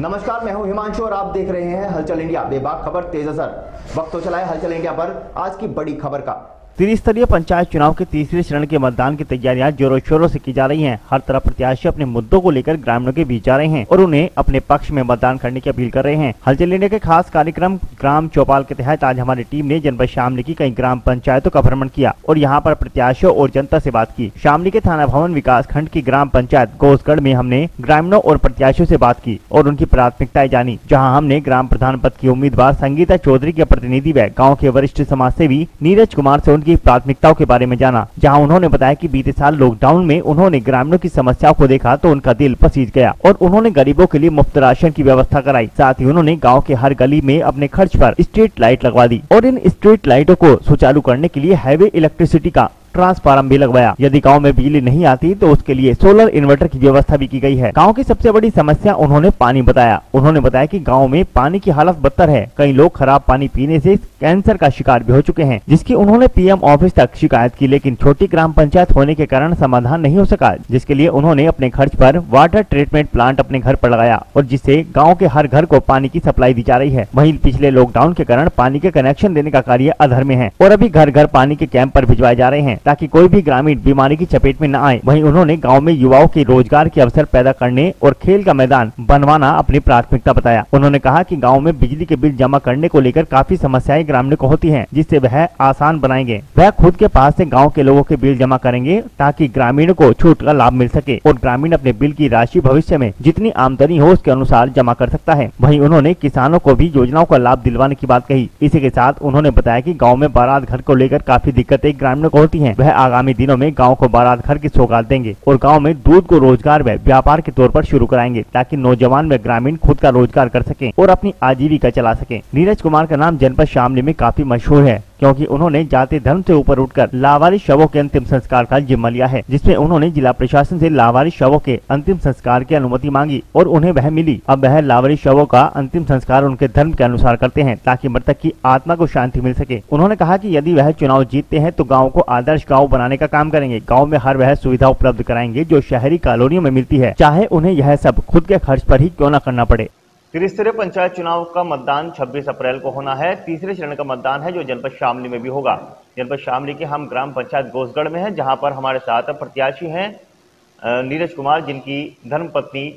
नमस्कार, मैं हूं हिमांशु और आप देख रहे हैं हलचल इंडिया। बेबाक खबर तेज असर। वक्त तो चला है हलचल इंडिया पर आज की बड़ी खबर का। त्रिस्तरीय पंचायत चुनाव के तीसरे चरण के मतदान की तैयारियां जोरों शोरों से की जा रही हैं। हर तरफ प्रत्याशी अपने मुद्दों को लेकर ग्रामीणों के बीच जा रहे हैं और उन्हें अपने पक्ष में मतदान करने की अपील कर रहे हैं। हलचल इंडिया के खास कार्यक्रम ग्राम चौपाल के तहत आज हमारी टीम ने जनपद शामली की कई ग्राम पंचायतों का भ्रमण किया और यहाँ पर प्रत्याशियों और जनता से बात की। शामली के थाना भवन विकास खंड की ग्राम पंचायत गोसगढ़ में हमने ग्रामीणों और प्रत्याशियों से बात की और उनकी प्राथमिकताएं जानी, जहाँ हमने ग्राम प्रधान पद की उम्मीदवार संगीता चौधरी के प्रतिनिधि व गाँव के वरिष्ठ समाज सेवी नीरज कुमार से उनकी प्राथमिकताओं के बारे में जाना। जहां उन्होंने बताया कि बीते साल लॉकडाउन में उन्होंने ग्रामीणों की समस्याओं को देखा तो उनका दिल पसीज गया और उन्होंने गरीबों के लिए मुफ्त राशन की व्यवस्था कराई। साथ ही उन्होंने गांव के हर गली में अपने खर्च पर स्ट्रीट लाइट लगवा दी और इन स्ट्रीट लाइटों को सुचारू करने के लिए हाईवे इलेक्ट्रिसिटी का ट्रांसफार्मर भी लगवाया। यदि गांव में बिजली नहीं आती तो उसके लिए सोलर इन्वर्टर की व्यवस्था भी की गई है। गांव की सबसे बड़ी समस्या उन्होंने पानी बताया। उन्होंने बताया कि गांव में पानी की हालत बदतर है। कई लोग खराब पानी पीने से कैंसर का शिकार भी हो चुके हैं, जिसकी उन्होंने पीएम ऑफिस तक शिकायत की, लेकिन छोटी ग्राम पंचायत होने के कारण समाधान नहीं हो सका, जिसके लिए उन्होंने अपने खर्च पर वाटर ट्रीटमेंट प्लांट अपने घर पर लगाया और जिससे गाँव के हर घर को पानी की सप्लाई दी जा रही है। वहीं पिछले लॉकडाउन के कारण पानी के कनेक्शन देने का कार्य अधर में है और अभी घर घर पानी के कैंप पर भिजवाए जा रहे हैं ताकि कोई भी ग्रामीण बीमारी की चपेट में न आए। वहीं उन्होंने गांव में युवाओं के रोजगार के अवसर पैदा करने और खेल का मैदान बनवाना अपनी प्राथमिकता बताया। उन्होंने कहा कि गांव में बिजली के बिल जमा करने को लेकर काफी समस्याएं ग्रामीणों को होती हैं, जिससे वह आसान बनाएंगे। वह खुद के पास से गाँव के लोगों के बिल जमा करेंगे ताकि ग्रामीणों को छूट का लाभ मिल सके और ग्रामीण अपने बिल की राशि भविष्य में जितनी आमदनी हो उसके अनुसार जमा कर सकता है। वहीं उन्होंने किसानों को भी योजनाओं का लाभ दिलवाने की बात कही। इसी के साथ उन्होंने बताया कि गाँव में बारात घर को लेकर काफी दिक्कतें ग्रामीणों को होती है। वह आगामी दिनों में गांव को बारात घर की सौगात देंगे और गांव में दूध को रोजगार व व्यापार के तौर पर शुरू कराएंगे ताकि नौजवान व ग्रामीण खुद का रोजगार कर सकें और अपनी आजीविका चला सकें। नीरज कुमार का नाम जनपद शामली में काफी मशहूर है क्योंकि उन्होंने जाति धर्म से ऊपर उठकर लावारिस शवों के अंतिम संस्कार का जिम्मा लिया है, जिसमें उन्होंने जिला प्रशासन से लावारिस शवों के अंतिम संस्कार की अनुमति मांगी और उन्हें वह मिली। अब वह लावारिस शवों का अंतिम संस्कार उनके धर्म के अनुसार करते हैं ताकि मृतक की आत्मा को शांति मिल सके। उन्होंने कहा कि यदि वह चुनाव जीतते हैं तो गाँव को आदर्श गाँव बनाने का काम करेंगे। गाँव में हर वह सुविधा उपलब्ध कराएंगे जो शहरी कॉलोनियों में मिलती है, चाहे उन्हें यह सब खुद के खर्च पर ही क्यों न करना पड़े। त्रिस्तरीय पंचायत चुनाव का मतदान 26 अप्रैल को होना है। तीसरे चरण का मतदान है जो जनपद शामली में भी होगा। जनपद शामली के हम ग्राम पंचायत गोसगढ़ में हैं, जहां पर हमारे साथ प्रत्याशी हैं नीरज कुमार, जिनकी धर्मपत्नी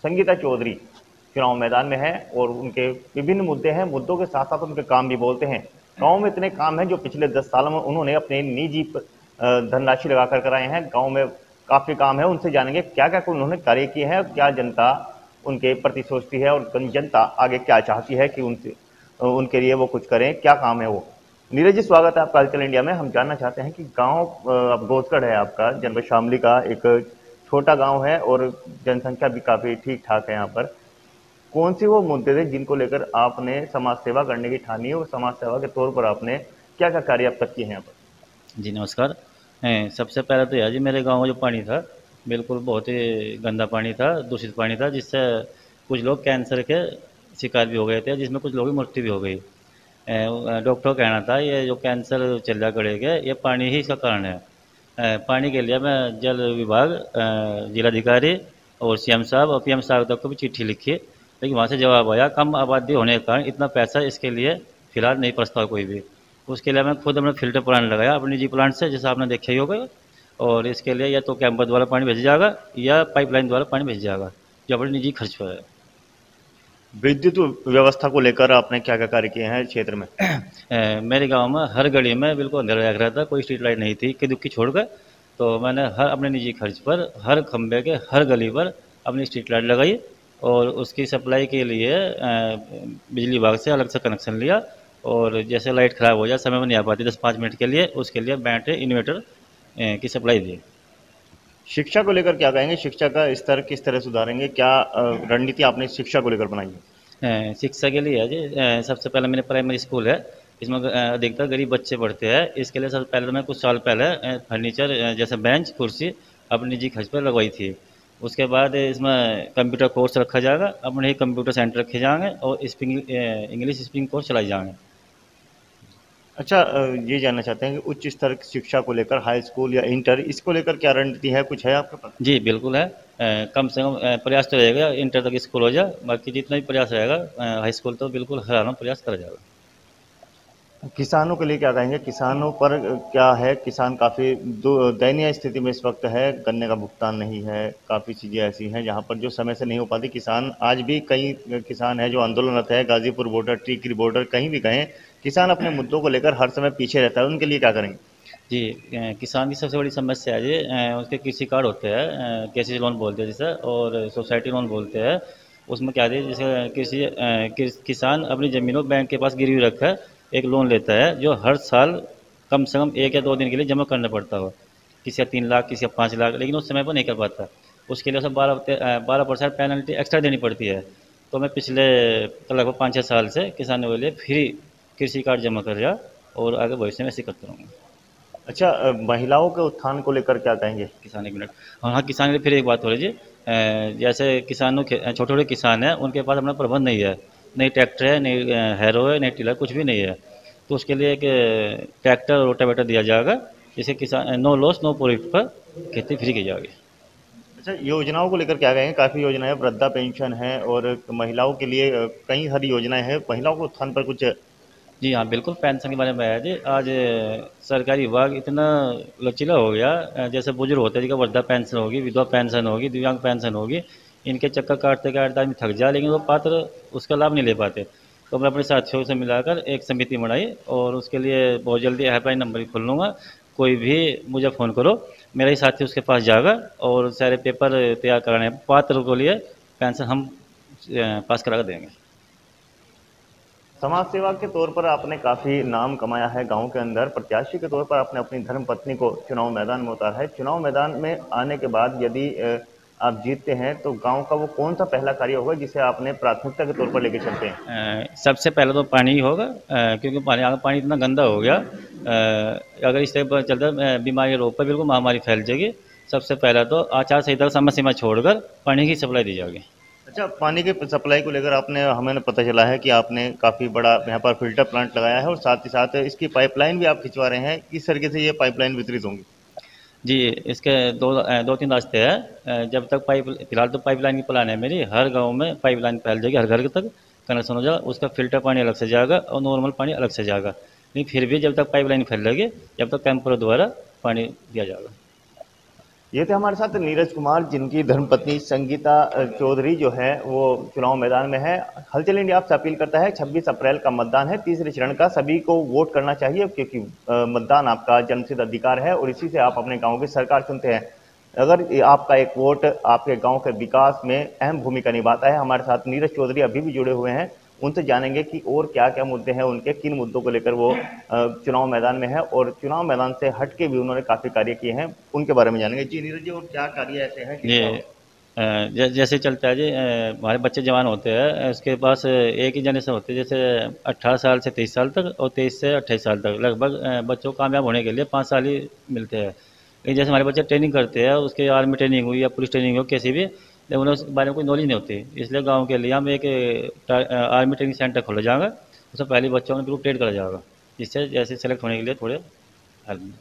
संगीता चौधरी चुनाव मैदान में है और उनके विभिन्न मुद्दे हैं। मुद्दों के साथ साथ उनके काम भी बोलते हैं। गाँव में इतने काम हैं जो पिछले 10 सालों में उन्होंने अपने निजी धनराशि लगाकर कराए हैं। गाँव में काफी काम है, उनसे जानेंगे क्या क्या उन्होंने कार्य किए हैं, क्या जनता उनके प्रति सोचती है और जनता आगे क्या चाहती है कि उनके लिए वो कुछ करें, क्या काम है वो। नीरज जी, स्वागत है आपका हलचल इंडिया में। हम जानना चाहते हैं कि गांव अब गोसगढ़ है आपका, जनपद शामली का एक छोटा गांव है और जनसंख्या भी काफी ठीक ठाक है। यहाँ पर कौन सी वो मुद्दे थे जिनको लेकर आपने समाज सेवा करने की ठानी और समाज सेवा के तौर पर आपने क्या क्या कार्य अब तक किए हैं यहाँ पर? जी नमस्कार। सबसे पहले तो यार जी, मेरे गाँव में जो पानी था बिल्कुल बहुत ही गंदा पानी था, दूषित पानी था, जिससे कुछ लोग कैंसर के शिकार भी हो गए थे, जिसमें कुछ लोगों की मृत्यु भी हो गई। डॉक्टर का कहना था ये जो कैंसर चल करेगा ये पानी ही इसका कारण है। पानी के लिए मैं जल विभाग, जिलाधिकारी और सीएम साहब और पीएम साहब तक को भी चिट्ठी लिखी, लेकिन वहाँ से जवाब आया कम आबादी होने के कारण इतना पैसा इसके लिए फिलहाल नहीं प्रस्ताव कोई भी। उसके लिए मैं खुद अपना फिल्टर प्लांट लगाया अपने निजी प्लांट से, जैसा आपने देखा ही होगा। और इसके लिए या तो कैंपर द्वारा पानी भेजा जाएगा या पाइपलाइन द्वारा पानी भेजा जाएगा, जो अपने निजी खर्च पर है। विद्युत व्यवस्था को लेकर आपने क्या क्या कार्य किए हैं क्षेत्र में? मेरे गांव में हर गली में बिल्कुल अंधेरा लग रहा था, कोई स्ट्रीट लाइट नहीं थी कि दुखी छोड़कर, तो मैंने हर अपने निजी खर्च पर हर खंबे के हर गली पर अपनी स्ट्रीट लाइट लगाई और उसकी सप्लाई के लिए बिजली विभाग से अलग से कनेक्शन लिया। और जैसे लाइट ख़राब हो जाए, समय में नहीं आ पाती 10-5 मिनट के लिए, उसके लिए बैटरी इन्वर्टर की सप्लाई दी। शिक्षा को लेकर क्या कहेंगे? शिक्षा का स्तर किस तरह सुधारेंगे? क्या रणनीति आपने शिक्षा को लेकर बनाई है? शिक्षा के लिए है जी, सबसे पहले मेरे प्राइमरी स्कूल है, इसमें अधिकतर गरीब बच्चे पढ़ते हैं। इसके लिए सबसे पहले तो मैं कुछ साल पहले फर्नीचर जैसे बेंच कुर्सी अपनी निजी खर्च पर लगवाई थी। उसके बाद इसमें कंप्यूटर कोर्स रखा जाएगा, अपने ही कंप्यूटर सेंटर रखे जाएंगे और इंग्लिश स्पीकिंग कोर्स चलाए जाएंगे। अच्छा, ये जानना चाहते हैं कि उच्च स्तर की शिक्षा को लेकर हाई स्कूल या इंटर इसको लेकर क्या रणनीति है, कुछ है आपके पास? जी, बिल्कुल है। कम से कम प्रयास तो रहेगा इंटर तक स्कूल हो जाए, बाकी जितना भी प्रयास रहेगा हाई स्कूल तो बिल्कुल हर आना प्रयास करा जाएगा। किसानों के लिए क्या कहेंगे? किसानों पर क्या है, किसान काफ़ी दयनीय स्थिति में इस वक्त है, गन्ने का भुगतान नहीं है, काफ़ी चीज़ें ऐसी हैं जहाँ पर जो समय से नहीं हो पाती। किसान आज भी कई किसान हैं जो आंदोलनरत है, गाजीपुर बॉर्डर, टीकरी बॉर्डर, कहीं भी गए किसान अपने मुद्दों को लेकर हर समय पीछे रहता है, उनके लिए क्या करेंगे? जी, किसान की सबसे बड़ी समस्या है जी, उसके कृषि कार्ड होते हैं, केसीसी लोन बोलते हैं जिसे, और सोसाइटी लोन बोलते हैं। उसमें क्या है, जैसे किसान अपनी ज़मीन को बैंक के पास गिरवी रखकर एक लोन लेता है, जो हर साल कम से कम 1 या 2 दिन के लिए जमा करना पड़ता हो। किसी का 3 लाख, किसी का 5 लाख, लेकिन उस समय पर नहीं कर पाता। उसके लिए उसे 12% पेनल्टी एक्स्ट्रा देनी पड़ती है। तो मैं पिछले लगभग 5-6 साल से किसानों के लिए फ्री कृषि कार्ड जमा कर रहा, और आगे भविष्य में ऐसे करता रहूँगा। अच्छा, महिलाओं के उत्थान को लेकर क्या कहेंगे? किसान, 1 मिनट। हाँ हाँ, किसान के लिए फिर एक बात हो रही जी, जैसे किसानों के छोटे छोटे किसान हैं, उनके पास अपना प्रबंध नहीं है, नहीं ट्रैक्टर है, नहीं हैरो है, नहीं टिलर, कुछ भी नहीं है। तो उसके लिए एक ट्रैक्टर और रोटावेटर दिया जाएगा, जिससे किसान नो लॉस नो प्रॉफिट पर खेती फ्री की जाएगी। अच्छा, योजनाओं को लेकर क्या कहेंगे? काफ़ी योजनाएं, वृद्धा पेंशन है और महिलाओं के लिए कई सारी योजनाएं हैं, महिलाओं के उत्थान पर कुछ? जी हाँ, बिल्कुल पेंशन के बारे में आया जी। आज सरकारी विभाग इतना लचीला हो गया, जैसे बुजुर्ग होते हैं जिनका वृद्धा पेंशन होगी, विधवा पेंशन होगी, दिव्यांग पेंशन होगी, इनके चक्कर काटते काटते आदमी थक जाए, लेकिन वो पात्र उसका लाभ नहीं ले पाते। तो मैं अपने साथियों से मिलाकर एक समिति बनाई, और उसके लिए बहुत जल्दी हेल्पलाइन नंबर भी खोल लूँगा। कोई भी मुझे फ़ोन करो, मेरा ही साथी उसके पास जाएगा, और सारे पेपर तैयार कराने हैं। पात्र को लिए पेंशन हम पास करा कर देंगे। समाज सेवा के तौर पर आपने काफ़ी नाम कमाया है गांव के अंदर, प्रत्याशी के तौर पर आपने अपनी धर्मपत्नी को चुनाव मैदान में उतारा है। चुनाव मैदान में आने के बाद यदि आप जीतते हैं तो गांव का वो कौन सा पहला कार्य होगा जिसे आपने प्राथमिकता के तौर पर लेके चलते हैं? सबसे पहले तो पानी ही होगा, क्योंकि पानी इतना गंदा हो गया। अगर इस तरह पर चलता बीमारी रोग पर बिल्कुल महामारी फैल जाएगी। सबसे पहला तो आचार संहिता समय सीमा छोड़कर पानी की सप्लाई दी जाएगी। अच्छा, पानी की सप्लाई को लेकर आपने, हमें पता चला है कि आपने काफ़ी बड़ा यहाँ पर फिल्टर प्लांट लगाया है और साथ ही साथ इसकी पाइपलाइन भी आप खिंचवा रहे हैं। किस तरीके से ये पाइपलाइन वितरित होंगी? जी, इसके दो तीन रास्ते हैं। जब तक पाइप फिलहाल तो पाइपलाइन की प्लान है मेरी, हर गांव में पाइपलाइन फैल जाएगी, हर घर तक कनेक्शन हो जाएगा, उसका फिल्टर पानी अलग से जाएगा और नॉर्मल पानी अलग से जाएगा। लेकिन फिर भी जब तक पाइपलाइन फैलेगी, जब तक कैंपरों द्वारा पानी दिया जाएगा। ये थे हमारे साथ नीरज कुमार, जिनकी धर्मपत्नी संगीता चौधरी जो है वो चुनाव मैदान में है। हलचल इंडिया आपसे अपील करता है, 26 अप्रैल का मतदान है, तीसरे चरण का, सभी को वोट करना चाहिए क्योंकि मतदान आपका जन्मसिद्ध अधिकार है और इसी से आप अपने गांव की सरकार चुनते हैं। अगर आपका एक वोट आपके गांव के विकास में अहम भूमिका निभाता है। हमारे साथ नीरज चौधरी अभी भी जुड़े हुए हैं, उनसे जानेंगे कि और क्या क्या मुद्दे हैं उनके, किन मुद्दों को लेकर वो चुनाव मैदान में है और चुनाव मैदान से हट के भी उन्होंने काफ़ी कार्य किए हैं, उनके बारे में जानेंगे। जी नीरज जी, और क्या कार्य ऐसे हैं ये जैसे चलता है जी, हमारे बच्चे जवान होते हैं, उसके पास एक ही जनरेशन होती है, जैसे 18 साल से 23 साल तक और 23 से 28 साल तक लगभग बच्चों को कामयाब होने के लिए 5 साल ही मिलते हैं। लेकिन जैसे हमारे बच्चे ट्रेनिंग करते हैं, उसके आर्मी ट्रेनिंग हुई या पुलिस ट्रेनिंग हो, किसी भी, लेकिन उन्हें उस बारे में कोई नॉलेज नहीं होती। इसलिए गाँव के लिए हम एक आर्मी ट्रेनिंग सेंटर खोला जाएगा, उसमें पहले बच्चों को बिल्कुल ट्रेन करा जाएगा, जिससे जैसे सेलेक्ट होने के लिए थोड़े हेल्प।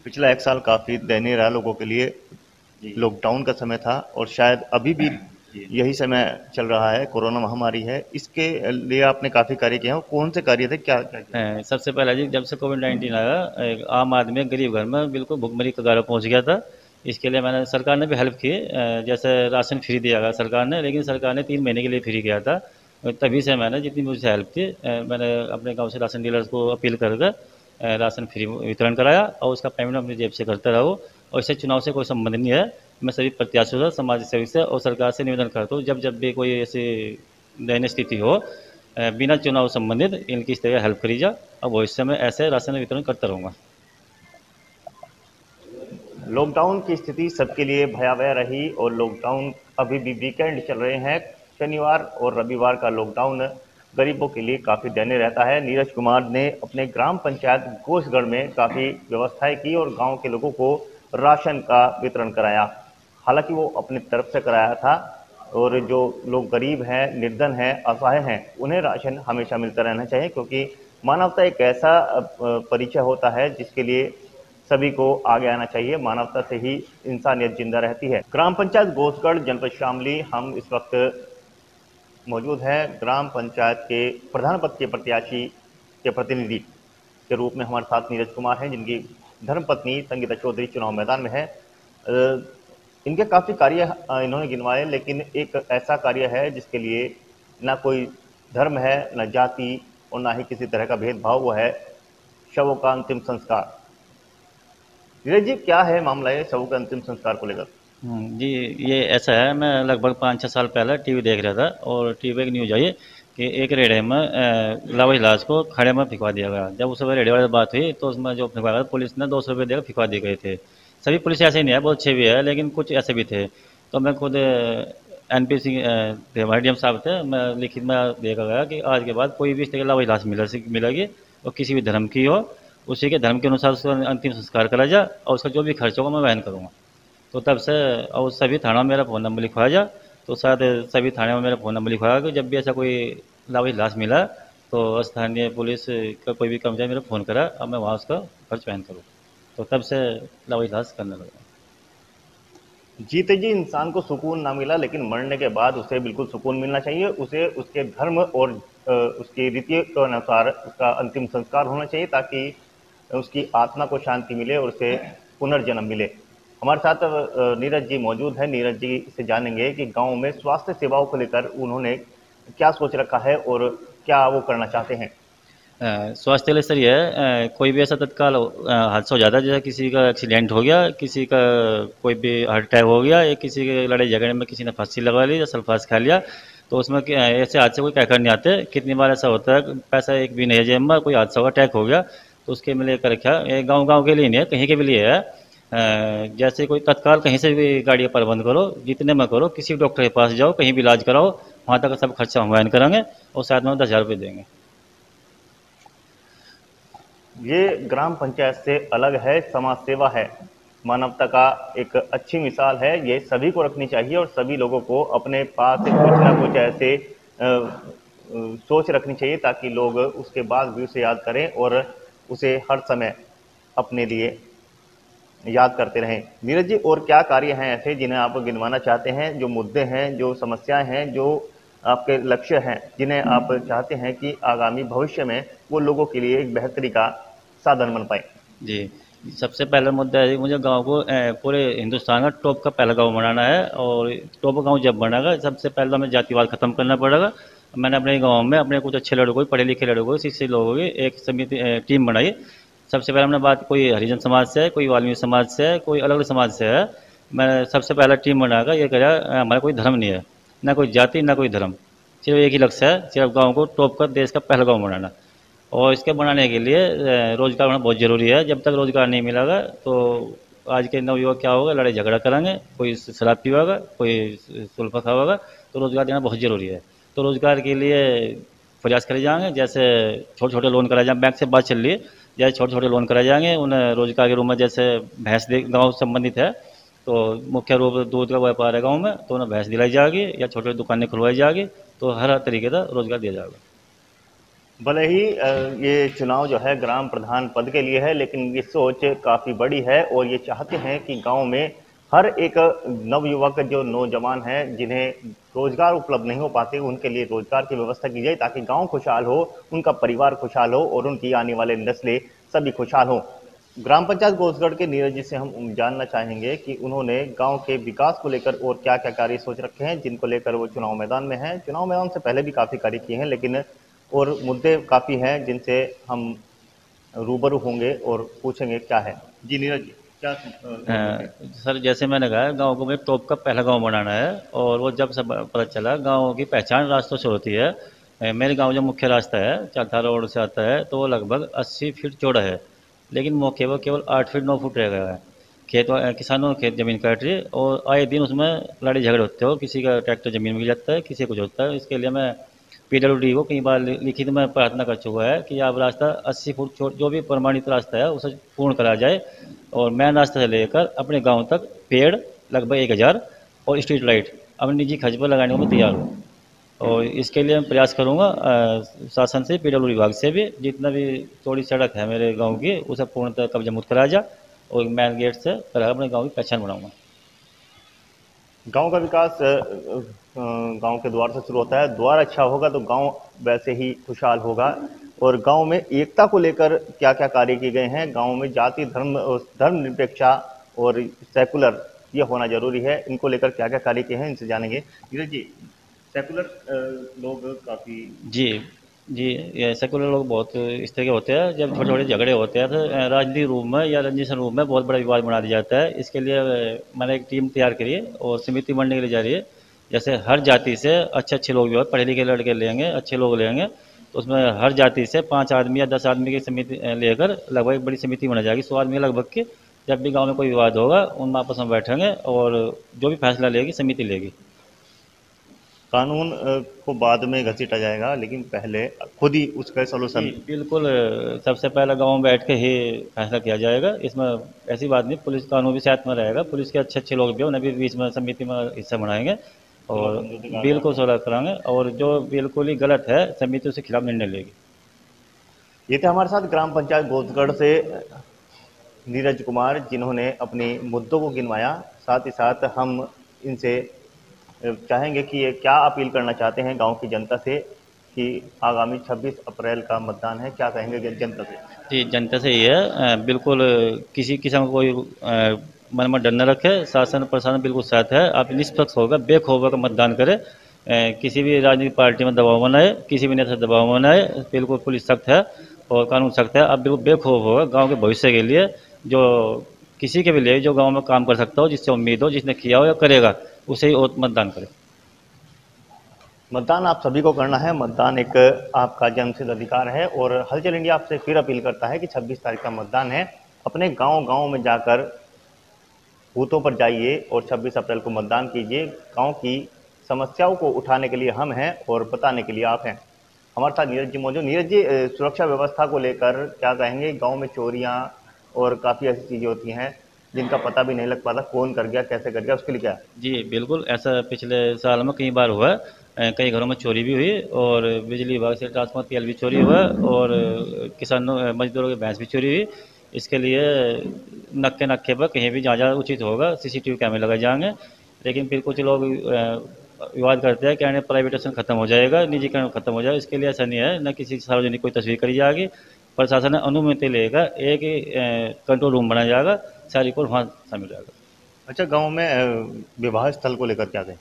पिछला एक साल काफ़ी दयनीय रहा लोगों के लिए। जी लॉकडाउन का समय था और शायद अभी भी जी। यही समय चल रहा है, कोरोना महामारी है, इसके लिए आपने काफ़ी कार्य किए हैं। कौन से कार्य थे, क्या क्या किया? सबसे पहला जी, जब से कोविड-19 आया, एक आम आदमी गरीब घर में बिल्कुल भुखमरी की कगार पर पहुँच गया था। इसके लिए मैंने सरकार ने भी हेल्प की, जैसे राशन फ्री दिया गया सरकार ने, लेकिन सरकार ने 3 महीने के लिए फ्री किया था। तभी से मैंने जितनी मुझसे हेल्प थी, मैंने अपने गाँव से राशन डीलर्स को अपील कर कर राशन फ्री वितरण कराया, और उसका पेमेंट अपनी जेब से करता रहा हूँ। और इससे चुनाव से कोई संबंध नहीं है। मैं सभी प्रत्याशियों से, समाज सेवी से और सरकार से निवेदन करता हूँ, जब जब भी कोई ऐसी दयनीय स्थिति हो, बिना चुनाव संबंधित इनकी इस तरह हेल्प करी जा, और भविष्य में ऐसे राशन वितरण करता रहूँगा। लॉकडाउन की स्थिति सबके लिए भयावह रही और लॉकडाउन अभी भी वीकेंड चल रहे हैं। शनिवार और रविवार का लॉकडाउन गरीबों के लिए काफ़ी दयनीय रहता है। नीरज कुमार ने अपने ग्राम पंचायत घोषगढ़ में काफ़ी व्यवस्थाएं की और गांव के लोगों को राशन का वितरण कराया। हालांकि वो अपनी तरफ से कराया था और जो लोग गरीब हैं, निर्धन हैं, असहाय हैं, उन्हें राशन हमेशा मिलता रहना चाहिए क्योंकि मानवता एक ऐसा परिचय होता है जिसके लिए सभी को आगे आना चाहिए। मानवता से ही इंसानियत जिंदा रहती है। ग्राम पंचायत घोषगढ़, जनपद शामली। हम इस वक्त मौजूद हैं ग्राम पंचायत के प्रधान पद के प्रत्याशी के प्रतिनिधि के रूप में हमारे साथ नीरज कुमार हैं, जिनकी धर्मपत्नी संगीता चौधरी चुनाव मैदान में है। इनके काफी कार्य इन्होंने गिनवाए, लेकिन एक ऐसा कार्य है जिसके लिए ना कोई धर्म है, न जाति और ना ही किसी तरह का भेदभाव, वो है शवों का अंतिम संस्कार। नीरज जी, क्या है मामला है शवों के अंतिम संस्कार को लेकर? जी, ये ऐसा है, मैं लगभग 5-6 साल पहले टीवी देख रहा था और टीवी पे एक न्यूज़ आई कि एक रेड़े में लावारिस को खड़े में फिंकवा दिया गया। जब उस रेड़े वाली बात हुई तो उसमें जो फिंकवा गया, पुलिस ने 200 रुपये देकर फिंकवा दिए गए थे। सभी पुलिस ऐसे ही नहीं है, बहुत अच्छे भी है, लेकिन कुछ ऐसे भी थे। तो मैं खुद NPC हमारे DM साहब थे, मैं लिखित में देखा गया कि आज के बाद कोई भी इस तरह की लावारिस मिलेगी और किसी भी धर्म की हो, उसी के धर्म के अनुसार उसका अंतिम संस्कार करा जाए और उसका जो भी खर्च होगा मैं वहन करूँगा। तो तब से और सभी थानों में मेरा फ़ोन नंबर लिखवाया जा, तो शायद सभी थाने में मेरा फ़ोन नंबर लिखवाया कि जब भी ऐसा कोई लाश मिला तो स्थानीय पुलिस का कोई भी कर्मचारी मेरा फ़ोन करा और मैं वहाँ उसका खर्च वहन करूँ। तो तब से लाश करने लगा। जीते जी इंसान को सुकून ना मिला, लेकिन मरने के बाद उसे बिल्कुल सुकून मिलना चाहिए। उसे उसके धर्म और उसकी रीतियों के अनुसार उसका अंतिम संस्कार होना चाहिए, ताकि उसकी आत्मा को शांति मिले और उसे पुनर्जन्म मिले। हमारे साथ नीरज जी मौजूद है। नीरज जी से जानेंगे कि गांव में स्वास्थ्य सेवाओं को लेकर उन्होंने क्या सोच रखा है और क्या वो करना चाहते हैं। स्वास्थ्य के लिए सर ये है, कोई भी ऐसा तत्काल हादसा हो जाता है, जैसे किसी का एक्सीडेंट हो गया, किसी का कोई भी हार्ट अटैक हो गया, या किसी के लड़ाई झगड़े में किसी ने फांसी लगा ली या सल्फास खा लिया, तो उसमें ऐसे हादसे कोई कहकर नहीं आते। कितनी बार ऐसा होता है, पैसा एक भी नहीं है जेब में, कोई हादसा हुआ, अटैक हो गया, तो उसके में लेकर रखा। ये गाँव के लिए नहीं है, कहीं के भी लिए है। जैसे कोई तत्काल कहीं से भी गाड़ी का प्रबंध करो, जितने में करो, किसी भी डॉक्टर के पास जाओ, कहीं भी इलाज कराओ, वहाँ तक सब खर्चा हम वहन करेंगे और साथ में 10,000 रुपये देंगे। ये ग्राम पंचायत से अलग है, समाज सेवा है, मानवता का एक अच्छी मिसाल है। ये सभी को रखनी चाहिए और सभी लोगों को अपने पास कुछ ना कुछ ऐसे सोच रखनी चाहिए ताकि लोग उसके बाद भी उसे याद करें और उसे हर समय अपने लिए याद करते रहें। नीरज जी, और क्या कार्य हैं ऐसे जिन्हें आप गिनवाना चाहते हैं, जो मुद्दे हैं, जो समस्याएं हैं, जो आपके लक्ष्य हैं, जिन्हें आप चाहते हैं कि आगामी भविष्य में वो लोगों के लिए एक बेहतरी का साधन बन पाए? जी, सबसे पहला मुद्दा है मुझे गांव को पूरे हिंदुस्तान का टॉप का पहला गांव बनाना है। और टॉप गांव जब बनेगा, सबसे पहले हमें जातिवाद खत्म करना पड़ेगा। मैंने अपने गांव में अपने कुछ अच्छे लड़कों, पढ़े लिखे लड़कों, शिक्षित लोगों की एक समिति टीम बनाई। सबसे पहले हमने बात, कोई हरिजन समाज से है, कोई वाल्मीकि समाज से है, कोई अलग अलग समाज से है। मैं सबसे पहला टीम बनाकर ये करा, हमारा कोई धर्म नहीं है, ना कोई जाति, ना कोई धर्म, सिर्फ एक ही लक्ष्य है, सिर्फ गाँव को टॉप का देश का पहला गाँव बनाना। और इसके बनाने के लिए रोज़गार होना बहुत ज़रूरी है। जब तक रोज़गार नहीं मिलेगा तो आज के नवयुवक क्या होगा, लड़ाई झगड़ा करेंगे, कोई शराब पीवागा, कोई सुल्फा खावागा। तो रोज़गार देना बहुत ज़रूरी है। तो रोज़गार के लिए प्रयास करे जाएंगे, जैसे छोटे छोटे लोन कराए जाएंगे, बैंक से बात चल रही है, जैसे छोटे छोटे लोन कराए जाएंगे उन्हें रोज़गार के रूप में। जैसे भैंस गाँव संबंधित है तो मुख्य रूप से दूध का व्यापार है गाँव में, तो उन्हें भैंस दिलाई जाएगी या छोटी छोटी दुकानें खुलवाई जाएगी, तो हर तरीके का रोज़गार दिया जाएगा। भले ही ये चुनाव जो है ग्राम प्रधान पद के लिए है, लेकिन ये सोच काफ़ी बड़ी है और ये चाहते हैं कि गांव में हर एक नवयुवक, जो नौजवान हैं जिन्हें रोजगार उपलब्ध नहीं हो पाते, उनके लिए रोजगार की व्यवस्था की जाए ताकि गांव खुशहाल हो, उनका परिवार खुशहाल हो और उनकी आने वाले नस्लें सभी खुशहाल हो। ग्राम पंचायत घोषगढ़ के नीरज जी से हम जानना चाहेंगे कि उन्होंने गांव के विकास को लेकर और क्या क्या कार्य सोच रखे हैं, जिनको लेकर वो चुनाव मैदान में हैं। चुनाव मैदान से पहले भी काफ़ी कार्य किए हैं, लेकिन और मुद्दे काफ़ी हैं जिनसे हम रूबरू होंगे और पूछेंगे क्या है। जी नीरज जी, क्या सर, जैसे मैंने कहा, गांव को मेरे टॉप का पहला गांव बनाना है। और वो जब सब पता चला, गांव की पहचान रास्तों से होती है। मेरे गांव जो मुख्य रास्ता है, चाथा रोड से आता है, तो वो लगभग 80 फीट चौड़ा है, लेकिन मौके पर केवल 8 फीट 9 फुट रह गया है। किसानों खेत ज़मीन काट रही है और आए दिन उसमें लड़ाई झगड़े होते हो, किसी का ट्रैक्टर ज़मीन में गिर जाता है, किसी कुछ होता है। इसके लिए मैं PWD को कई बार लिखित में प्रार्थना कर चुका है कि आप रास्ता 80 फुट जो भी प्रमाणित रास्ता है उसे पूर्ण करा जाए। और मेन रास्ते से लेकर अपने गांव तक पेड़ लगभग 1000 और स्ट्रीट लाइट अपने निजी खर्च पर लगाने को मैं तैयार हूँ। और इसके लिए मैं प्रयास करूँगा शासन से, पीडब्ल्यू विभाग से भी, जितना भी चौड़ी सड़क है मेरे गांव की उसे पूर्णतः कब्जा मुक्त कराया जाए और मेन गेट से कर अपने गांव की पहचान बनाऊंगा। गांव का विकास गांव के द्वार से शुरू होता है। द्वार अच्छा होगा तो गांव वैसे ही खुशहाल होगा। और गांव में एकता को लेकर क्या क्या कार्य किए गए हैं, गांव में जाति धर्मनिरपेक्षता और सेकुलर ये होना जरूरी है, इनको लेकर क्या क्या कार्य किए हैं इनसे जानेंगे। नीरज जी, सेकुलर लोग काफी। जी जी, ये सेकुलर लोग बहुत इस तरह के होते हैं, जब छोटे छोटे झगड़े होते हैं तो राजनीतिक रूप में या रंजिशन रूप में बहुत बड़ा विवाद बना दिया जाता है। इसके लिए मैंने एक टीम तैयार करी है और समिति बनने के लिए जा रही है। जैसे हर जाति से अच्छे अच्छे लोग जो है, पढ़े लिखे लड़के लेंगे, अच्छे लोग लेंगे, तो उसमें हर जाति से 5 आदमी या 10 आदमी की समिति लेकर लगभग एक बड़ी समिति बना जाएगी, 100 आदमी लगभग की। जब भी गाँव में कोई विवाद होगा उनमें आपस में बैठेंगे और जो भी फैसला लेगी समिति लेगी। कानून को बाद में घसीटा जाएगा, लेकिन पहले खुद ही उसका सोल्यूशन। जी, बिल्कुल। सबसे पहले गाँव में बैठ के ही फैसला किया जाएगा। इसमें ऐसी बात नहीं, पुलिस कानून भी साथ में रहेगा, पुलिस के अच्छे अच्छे लोग भी हैं, उन्हें भी बीच में समिति में हिस्सा बनाएंगे और बिल्कुल सुलह कराएंगे, और जो बिल्कुल ही गलत है समिति उसके खिलाफ निर्णय लेगी। ये थे हमारे साथ ग्राम पंचायत गोसगढ़ से नीरज कुमार, जिन्होंने अपने मुद्दों को गिनवाया। साथ ही साथ हम इनसे चाहेंगे कि ये क्या अपील करना चाहते हैं गांव की जनता से कि आगामी 26 अप्रैल का मतदान है, क्या कहेंगे जनता से। जी, जनता से ये है, बिल्कुल किसी किस्म का कोई मन में डर न रखे, शासन प्रशासन बिल्कुल साथ है। आप निष्पक्ष होकर बेखौफ होकर मतदान करें, किसी भी राजनीतिक पार्टी में दबाव बनाए, किसी भी नेता से दबाव बनाए, बिल्कुल पुलिस सख्त है और कानून सख्त है। आप बिल्कुल बेखौफ होगा गाँव के भविष्य के लिए, जो किसी के भी लिए जो गाँव में काम कर सकता हो, जिससे उम्मीद हो, जिसने किया हो या करेगा, उसे ही मतदान करें। मतदान आप सभी को करना है। मतदान एक आपका जन्मसिद्ध अधिकार है और हलचल इंडिया आपसे फिर अपील करता है कि 26 तारीख का मतदान है। अपने गांव गांव में जाकर बूथों पर जाइए और 26 अप्रैल को मतदान कीजिए। गांव की समस्याओं को उठाने के लिए हम हैं और बताने के लिए आप हैं। हमारे साथ नीरज जी मौजूद। नीरज जी, सुरक्षा व्यवस्था को लेकर क्या कहेंगे। गाँव में चोरियाँ और काफ़ी ऐसी चीज़ें होती हैं जिनका पता भी नहीं लग पाता, कौन कर गया कैसे कर गया, उसके लिए क्या है। जी, बिल्कुल ऐसा पिछले साल में कई बार हुआ है। कई घरों में चोरी भी हुई और बिजली विभाग से ट्रांसफार्मर तेल भी चोरी हुआ और किसानों मजदूरों की भैंस भी चोरी हुई। इसके लिए नक्के नक्के पर कहीं भी जहाँ जहाँ उचित होगा सीसीटीवी कैमरे लगाए जाएंगे। लेकिन फिर कुछ लोग विवाद करते हैं, कहने प्राइवेटाइजेशन खत्म हो जाएगा, निजीकरण खत्म हो जाएगा। इसके लिए ऐसा नहीं है, न किसी सार्वजनिक कोई तस्वीर करी जाएगी। प्रशासन ने अनुमति लेगा, एक ही कंट्रोल रूम बनाया जाएगा, सारी को वहाँ शामिल रहेगा। अच्छा, गांव में विवाह स्थल को लेकर क्या कहें।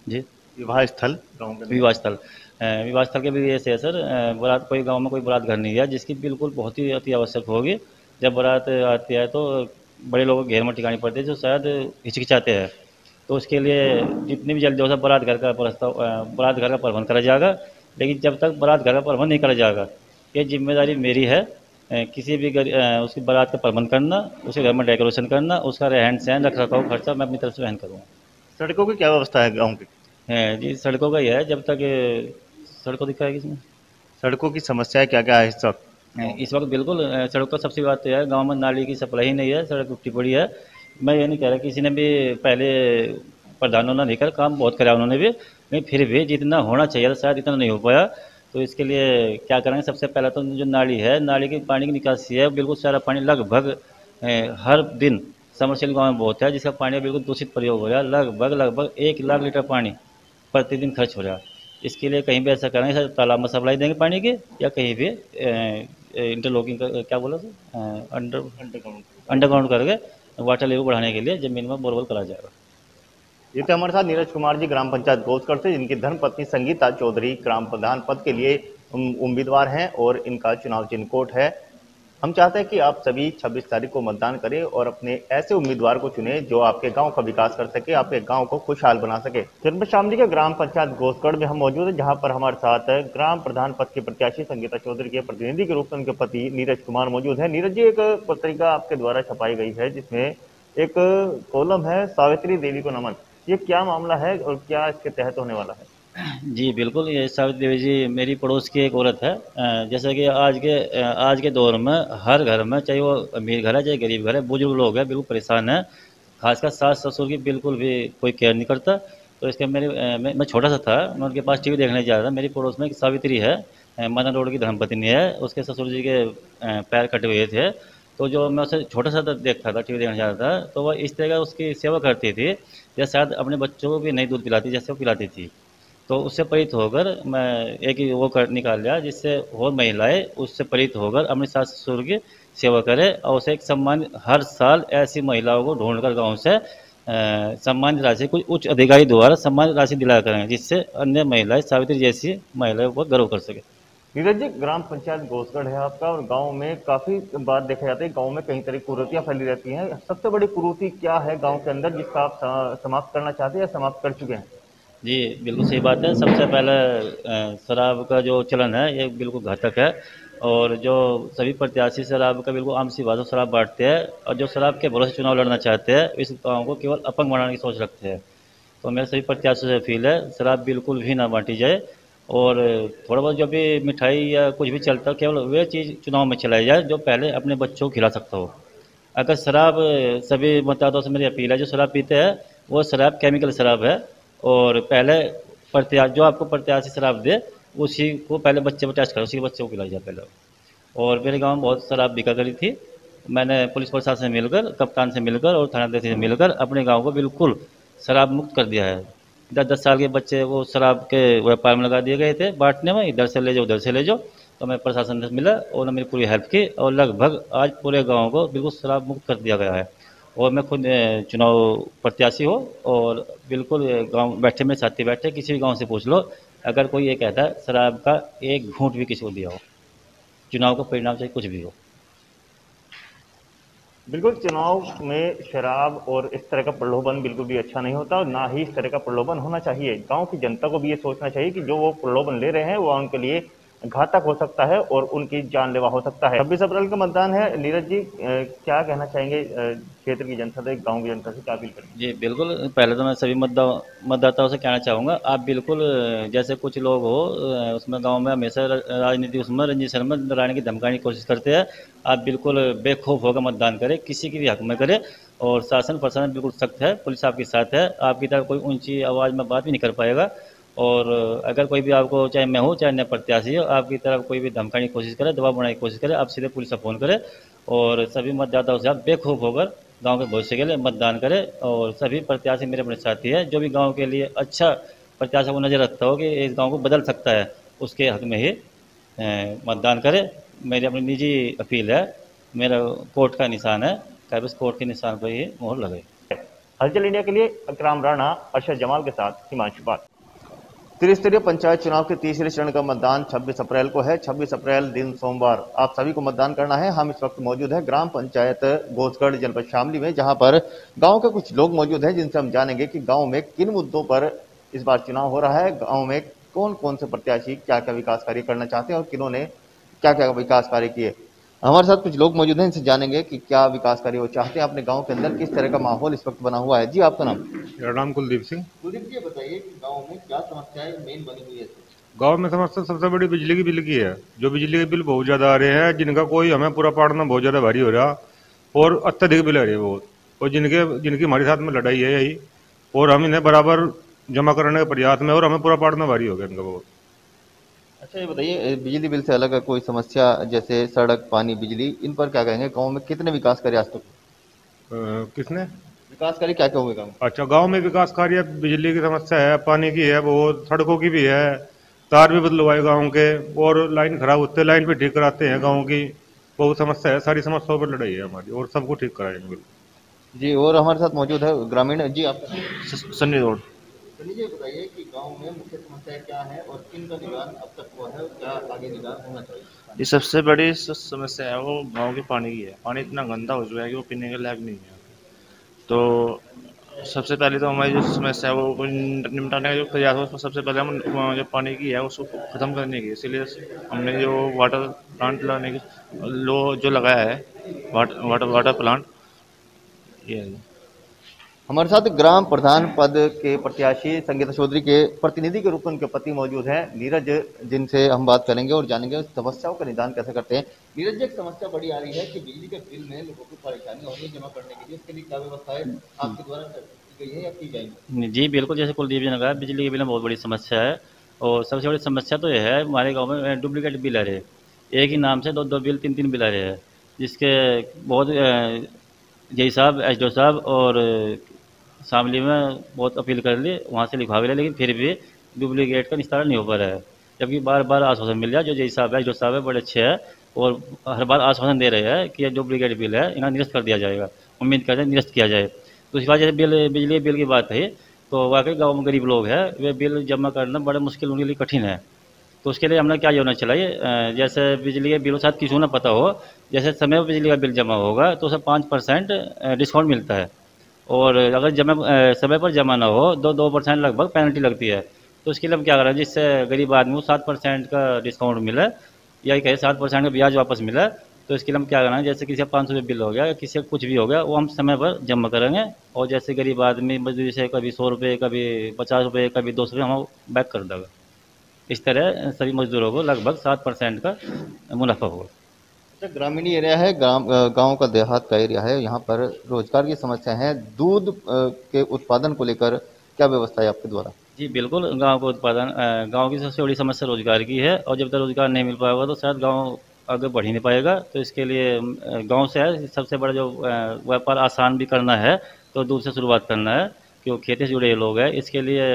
जी, विवाह स्थल गांव में विवाह स्थल के भी ऐसे है सर। बारात कोई गांव में कोई बारात घर नहीं है जिसकी बिल्कुल बहुत ही अति आवश्यक होगी। जब बारात आती है तो बड़े लोगों को घेर में टिकानी पड़ती है, जो शायद हिचकिचाते हैं। तो उसके लिए जितनी भी जल्दी हो सके बारात घर का प्रबंध करा जाएगा। लेकिन जब तक बारात घर का प्रबंध नहीं करा जाएगा, ये जिम्मेदारी मेरी है। किसी भी उसकी बारात का प्रबंध करना, उसे घर में डेकोरेशन करना, उसका रहन सहन रख रखाव खर्चा मैं अपनी तरफ से वहन करूँगा। सड़कों की क्या व्यवस्था है गाँव की। है जी, सड़कों का ही है। जब तक सड़कों दिखा है इसमें सड़कों की समस्या क्या क्या है इस वक्त। इस वक्त बिल्कुल सड़क का सबसे बात तो है, गांव में नाली की सप्लाई ही नहीं है, सड़क टूटी पड़ी है। मैं ये नहीं कह रहा किसी ने भी, पहले प्रधानों ने नहीं कर, काम बहुत कराया उन्होंने भी, लेकिन फिर भी जितना होना चाहिए था शायद इतना नहीं हो पाया। तो इसके लिए क्या करेंगे, सबसे पहले तो जो नाली है, नाली की पानी की निकासी है, बिल्कुल सारा पानी लगभग हर दिन समरसेल गाँव में बहुत है, जिसका पानी बिल्कुल दूषित प्रयोग हो रहा है। लगभग 1 लाख लीटर पानी प्रतिदिन खर्च हो रहा है। इसके लिए कहीं भी ऐसा करेंगे सर, तालाब में सप्लाई देंगे पानी की, या कहीं भी इंटरलॉकिंग क्या बोला सर, अंडरग्राउंड करके वाटर लेवल बढ़ाने के लिए जमीन में बोरवेल कराया जाएगा। ये थे हमारे साथ नीरज कुमार जी, ग्राम पंचायत गोसगढ़ से, जिनकी धर्मपत्नी संगीता चौधरी ग्राम प्रधान पद के लिए उम्मीदवार हैं और इनका चुनाव चिन्ह कोट है। हम चाहते हैं कि आप सभी 26 तारीख को मतदान करें और अपने ऐसे उम्मीदवार को चुनें जो आपके गांव का विकास कर सके, आपके गांव को खुशहाल बना सके। जनपद शामली के ग्राम पंचायत गोसगढ़ में हम मौजूद हैं, जहां पर हमारे साथ ग्राम प्रधान पद की प्रत्याशी संगीता चौधरी के प्रतिनिधि के रूप में उनके पति नीरज कुमार मौजूद है। नीरज जी, एक पत्रिका आपके द्वारा छपाई गई है जिसमें एक कॉलम है सावित्री देवी को नमन। ये क्या मामला है और क्या इसके तहत होने वाला है। जी बिल्कुल, ये सावित्री देवी जी मेरी पड़ोस की एक औरत है। जैसे कि आज के दौर में हर घर में, चाहे वो अमीर घर है चाहे गरीब घर है, बुजुर्ग लोग हैं बिल्कुल परेशान हैं। खासकर सास ससुर की बिल्कुल भी कोई केयर नहीं करता। तो इसके मैं छोटा सा था, मैं उनके पास टीवी देखने जा रहा था। मेरी पड़ोस में एक सावित्री है, मदन रोड की धर्मपत्नी है, उसके ससुर जी के पैर कटे हुए थे। तो जो मैं उसे छोटा सा देखता था, टीवी देखने जा रहा था, तो वह इस तरह का उसकी सेवा करती थी जैसे शायद अपने बच्चों को भी नहीं दूध पिलाती जैसे वो पिलाती थी। तो उससे प्रेरित होकर मैं एक ही वो कर निकाल लिया जिससे और महिलाएं उससे प्रेरित होकर अपने सास ससुर की सेवा करें, और उसे एक सम्मान, हर साल ऐसी महिलाओं को ढूंढकर गांव से सम्मान राशि कुछ उच्च अधिकारी द्वारा सम्मान राशि दिलाया करेंगे, जिससे अन्य महिलाएं सावित्री जैसी महिलाओं पर गर्व कर सके। नीरज जी, ग्राम पंचायत घोषगढ़ है आपका और गांव में काफी बार देखा जाता है गांव में कई तरह की कुरीतियां फैली रहती हैं। सबसे बड़ी कुरीति क्या है गांव के अंदर जिसका आप समाप्त करना चाहते हैं या समाप्त कर चुके हैं? जी, बिल्कुल सही बात है। सबसे पहले शराब का जो चलन है ये बिल्कुल घातक है, और जो सभी प्रत्याशी शराब का बिल्कुल आम सी बात है, शराब बांटते हैं, और जो शराब के भरोसे चुनाव लड़ना चाहते हैं इस गाँव को केवल अपंग बनाने की सोच रखते हैं। तो मेरे सभी प्रत्याशियों से अपील है, शराब बिल्कुल भी ना बांटी जाए, और थोड़ा बहुत जो भी मिठाई या कुछ भी चलता है केवल वे चीज़ चुनाव में चलाई जाए जो पहले अपने बच्चों को खिला सकता हो। अगर शराब, सभी मतदाताओं से मेरी अपील है, जो शराब पीते हैं वो शराब केमिकल शराब है, और पहले जो आपको प्रत्याशी शराब दे उसी को पहले बच्चे को टेस्ट करो, उसी बच्चे को पिलाई जाए पहले। और मेरे गांव में बहुत शराब बिका करी थी। मैंने पुलिस प्रशासन से मिलकर, कप्तान से मिलकर और थानाध्यक्ष से मिलकर अपने गांव को बिल्कुल शराब मुक्त कर दिया है। 10-10 साल के बच्चे वो शराब के व्यापार में लगा दिए गए थे, बांटने में, इधर से ले जाओ उधर से ले जाओ। तो मैं प्रशासन से मिला और उन्होंने मेरी पूरी हेल्प की, और लगभग आज पूरे गांव को बिल्कुल शराब मुक्त कर दिया गया है। और मैं खुद चुनाव प्रत्याशी हूँ, और बिल्कुल गांव बैठे मेरे साथी बैठे, किसी भी गांव से पूछ लो, अगर कोई ये कहता है शराब का एक घूंट भी किसी को दिया हो, चुनाव का परिणाम चाहे कुछ भी हो। बिल्कुल, चुनाव में शराब और इस तरह का प्रलोभन बिल्कुल भी अच्छा नहीं होता और ना ही इस तरह का प्रलोभन होना चाहिए। गांव की जनता को भी ये सोचना चाहिए कि जो वो प्रलोभन ले रहे हैं वो उनके लिए घातक हो सकता है और उनकी जानलेवा हो सकता है। 26 अप्रैल का मतदान है। नीरज जी, क्या कहना चाहेंगे क्षेत्र की जनता से, गाँव की जनता से क्या अपील करेंगे? जी, बिल्कुल। पहले तो मैं सभी मतदाताओं से कहना चाहूँगा, आप बिल्कुल जैसे कुछ लोग हो उसमें गांव में हमेशा राजनीति उसमें रंजित शर्मा लाने की धमकाने की कोशिश करते हैं। आप बिल्कुल बेखौफ होकर मतदान करें, किसी की भी हक में करें, और शासन प्रशासन बिल्कुल सख्त है, पुलिस आपके साथ है, आपकी तरफ कोई ऊंची आवाज़ में बात भी नहीं कर पाएगा। और अगर कोई भी आपको, चाहे मैं हूँ चाहे अन्य प्रत्याशी हो, आपकी तरफ कोई भी धमकाने की कोशिश करे, दबाव बनाने की कोशिश करे, आप सीधे पुलिस से फ़ोन करें। और सभी मतदाताओं से आप बेखौफ होकर गांव के भविष्य के लिए मतदान करें, और सभी प्रत्याशी मेरे अपने साथी हैं, जो भी गांव के लिए अच्छा प्रत्याशी को नज़र रखता हो कि इस गांव को बदल सकता है, उसके हक में ही मतदान करें। मेरी अपनी निजी अपील है, मेरा कोर्ट का निशान है, काबिज कोर्ट के निशान पर ही मोहर लगे। हलचल इंडिया के लिए अकराम राणा, अरशद जमाल के साथ हिमांशु पाल। त्रिस्तरीय पंचायत चुनाव के तीसरे चरण का मतदान 26 अप्रैल को है। 26 अप्रैल दिन सोमवार आप सभी को मतदान करना है। हम इस वक्त मौजूद हैं ग्राम पंचायत घोषगढ़ जनपद शामली में, जहां पर गांव के कुछ लोग मौजूद हैं जिनसे हम जानेंगे कि गांव में किन मुद्दों पर इस बार चुनाव हो रहा है, गांव में कौन कौन से प्रत्याशी क्या क्या विकास कार्य करना चाहते हैं और किन्होंने क्या क्या विकास कार्य किए। हमारे साथ कुछ लोग मौजूद हैं, इनसे जानेंगे कि क्या विकास कार्य वो चाहते हैं, अपने गांव के अंदर किस तरह का माहौल इस वक्त बना हुआ है। जी, आपका नाम? मेरा नाम कुलदीप सिंह। कुलदीप जी, बताइए कि गांव में क्या समस्याएं मेन बनी हुई है? गांव में समस्या सबसे बड़ी बिजली की बिल की है। जो बिजली के बिल बहुत ज्यादा आ रहे हैं, जिनका कोई हमें पूरा पाड़ना बहुत ज्यादा भारी हो रहा, और अत्यधिक बिल आ रही है बहुत, और जिनकी हमारे साथ में लड़ाई है यही, और हम इन्हें बराबर जमा करने के प्रयास में, और हमें पूरा पाड़ना भारी हो गया इनका बहुत। अच्छा, ये बताइए, बिजली बिल से अलग है कोई समस्या जैसे सड़क, पानी, बिजली, इन पर क्या कहेंगे? गांव में कितने विकास कार्य आज तक? किसने? विकास कार्य क्या क्या हुए गांव में? अच्छा, गांव में विकास कार्य, बिजली की समस्या है, पानी की है बहुत, सड़कों की भी है, तार भी बदलवाए गाँव के, और लाइन खराब होते लाइन भी ठीक कराते हैं गाँव की। बहुत समस्या है, सारी समस्याओं पर लड़ाई है हमारी, और सबको ठीक कराएंगे बिल्कुल। जी, और हमारे साथ मौजूद है ग्रामीण। जी, आप? सन्नी रोड। सनी जी, बताइए कि गांव में मुख्य समस्या क्या है और किन का निदान अब तक हुआ है और क्या आगे निदान होना चाहिए? ये सबसे बड़ी समस्या है वो गांव के पानी की है। पानी इतना गंदा हो चुका है कि वो पीने के लायक नहीं है। तो सबसे पहले तो हमारी जो समस्या है वो निपटाने का जो प्रयास है, उसमें सबसे पहले हम जो पानी की है उसको ख़त्म करने की, इसीलिए हमने जो वाटर प्लांट लाने की जो लगाया है, वाटर प्लांट, ये है। हमारे साथ ग्राम प्रधान पद के प्रत्याशी संगीता चौधरी के प्रतिनिधि के रूप में उनके पति मौजूद हैं, नीरज, जिनसे हम बात करेंगे और जानेंगे समस्याओं का निदान कैसे करते हैं। नीरज जी, एक समस्या बड़ी आ रही है कि बिजली के बिल में लोगों को परेशानी हो रही है जमा करने के लिए, इसके लिए क्या व्यवस्था है आपके द्वारा की गई है या की जाएगी? जी बिल्कुल, जैसे कुलदीप जी ने कहा, बिजली के बिल में बहुत बड़ी समस्या है। और सबसे बड़ी समस्या तो ये है, हमारे गांव में डुप्लीकेट बिल आ रहे हैं। एक ही नाम से दो दो बिल, तीन तीन बिल आ रहे हैं, जिसके बहुत जय साहब, एसडीओ साहब और शामली में बहुत अपील कर ली, वहाँ से लिखवा भी लिया, लेकिन फिर भी डुप्लीकेट का निस्तारण नहीं हो पा रहा है। जबकि बार बार आश्वासन मिल रहा है, जो जय साहब है, एसडीओ साहब है, बड़े अच्छे हैं, और हर बार आश्वासन दे रहे हैं कि ये डुप्लीकेट बिल है, इन्हें निरस्त कर दिया जाएगा। उम्मीद करते हैं निरस्त किया जाए। दूसरी बात, जैसे बिजली बिल की बात है, तो वाकई गाँव में गरीब लोग हैं, वे बिल जमा करना बड़ा मुश्किल, उनके लिए कठिन है। तो उसके लिए हमने क्या योजना चलाई, जैसे बिजली के बिल शायद किसी को ना पता हो, जैसे समय पर बिजली का बिल जमा होगा तो उसे 5% डिस्काउंट मिलता है। और अगर समय पर जमा ना हो तो 2% लगभग पेनल्टी लगती है। तो इसके लिए हम क्या करें, जिससे गरीब आदमी को 7% का डिस्काउंट मिले, या कहे 7% का ब्याज वापस मिले। तो इसके लिए हम क्या करें, जैसे किसी का 500 बिल हो गया या किसी का कुछ भी हो गया, वो हम समय पर जमा करेंगे। और जैसे गरीब आदमी मजदूरी से कभी 100 रुपये, कभी 50 रुपये, कभी 200 रुपये हम बैक कर देगा। इस तरह सभी मजदूरों को लगभग 7% का मुनाफा होगा। अच्छा, ग्रामीण एरिया है, गांव का देहात का एरिया है, यहाँ पर रोजगार की समस्या है। दूध के उत्पादन को लेकर क्या व्यवस्था है आपके द्वारा? जी बिल्कुल, गांव का उत्पादन, गांव की सबसे बड़ी समस्या रोजगार की है, और जब तक रोजगार नहीं मिल पाएगा तो शायद गांव आगे बढ़ ही नहीं पाएगा। तो इसके लिए गांव से है सबसे बड़ा जो व्यापार आसान भी करना है, तो दूध से शुरुआत करना है, क्योंकि खेती से जुड़े लोग हैं। इसके लिए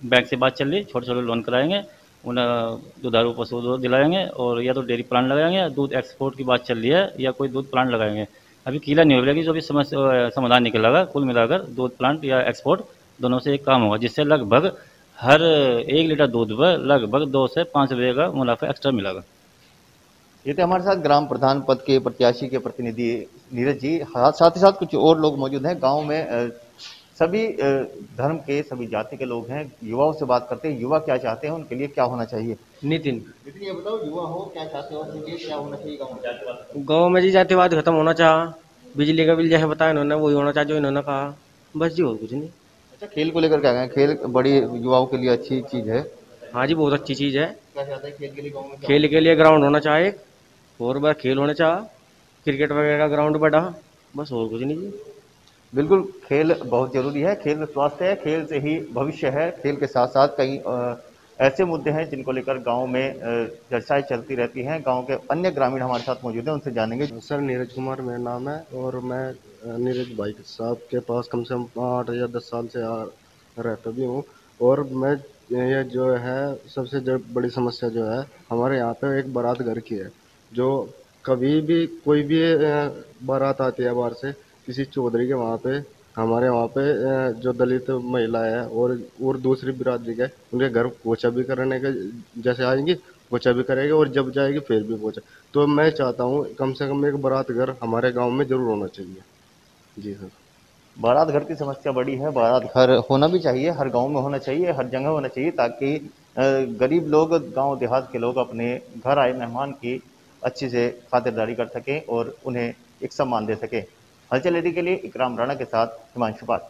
बैंक से बात चल रही, छोटे छोटे लोन कराएंगे, उन्हें दुधारू पशु दूध दिलाएंगे, और या तो डेयरी प्लांट लगाएंगे, दूध एक्सपोर्ट की बात चल रही है, या कोई दूध प्लांट लगाएंगे। अभी क्लियर नहीं हो गया कि जो भी समस्या समाधान निकलेगा, कुल मिलाकर दूध प्लांट या एक्सपोर्ट दोनों से एक काम होगा, जिससे लगभग हर 1 लीटर दूध पर लगभग 2 से 5 रुपये का मुनाफा एक्स्ट्रा मिलेगा। ये थे हमारे साथ ग्राम प्रधान पद के प्रत्याशी के प्रतिनिधि नीरज जी। साथ ही साथ कुछ और लोग मौजूद हैं गांव में। सभी धर्म के, सभी जाति के लोग हैं। युवाओं से बात करते हैं, युवा क्या चाहते हैं, उनके लिए क्या होना चाहिए। नितिन, ये बताओ, युवा हो क्या चाहते हो, उनके लिए क्या होना चाहिए गाँव में? गाँव में जी जातिवाद खत्म होना चाह, बिजली का बिल जैसे बताया इन्होंने वही होना चाह जो इन्होंने कहा, बस जी और कुछ नहीं। अच्छा, खेल को लेकर क्या कहें? खेल बड़ी युवाओं के लिए अच्छी चीज है। हाँ जी, बहुत अच्छी चीज़ है। क्या चाहते हैं खेल के लिए गाँव में? खेल के लिए ग्राउंड होना चाहिए, और बार खेल होने चाह, क्रिकेट वगैरह का ग्राउंड बड़ा, बस और कुछ नहीं जी। बिल्कुल, खेल बहुत जरूरी है। खेल स्वास्थ्य है, खेल से ही भविष्य है। खेल के साथ साथ कई ऐसे मुद्दे हैं जिनको लेकर गांव में चर्चाएं चलती रहती हैं। गांव के अन्य ग्रामीण हमारे साथ मौजूद हैं, उनसे जानेंगे। सर नीरज कुमार मेरा नाम है, और मैं नीरज भाई साहब के पास कम से कम 8 या 10 साल से रहता भी हूँ। और मैं ये जो है सबसे बड़ी समस्या जो है हमारे यहाँ पे एक बारात घर की है। जो कभी भी कोई भी बारात आती है बाहर से किसी चौधरी के वहाँ पे, हमारे वहाँ पे जो दलित महिला है और दूसरी बिरादरी के, उनके घर पोछा भी करने के, जैसे आएंगी पोछा भी करेंगे, और जब जाएगी फिर भी पोछा। तो मैं चाहता हूँ कम से कम एक बारात घर हमारे गांव में जरूर होना चाहिए। जी सर। बारात घर की समस्या बड़ी है। बारात घर होना भी चाहिए, हर गांव में होना चाहिए, हर जगह होना चाहिए, ताकि गरीब लोग, गांव देहात के लोग अपने घर आए मेहमान की अच्छी से खातिरदारी कर सकें और उन्हें एक सम्मान दे सकें। हलचल लेडी के लिए इकराम राणा के साथ हिमांशु पाल।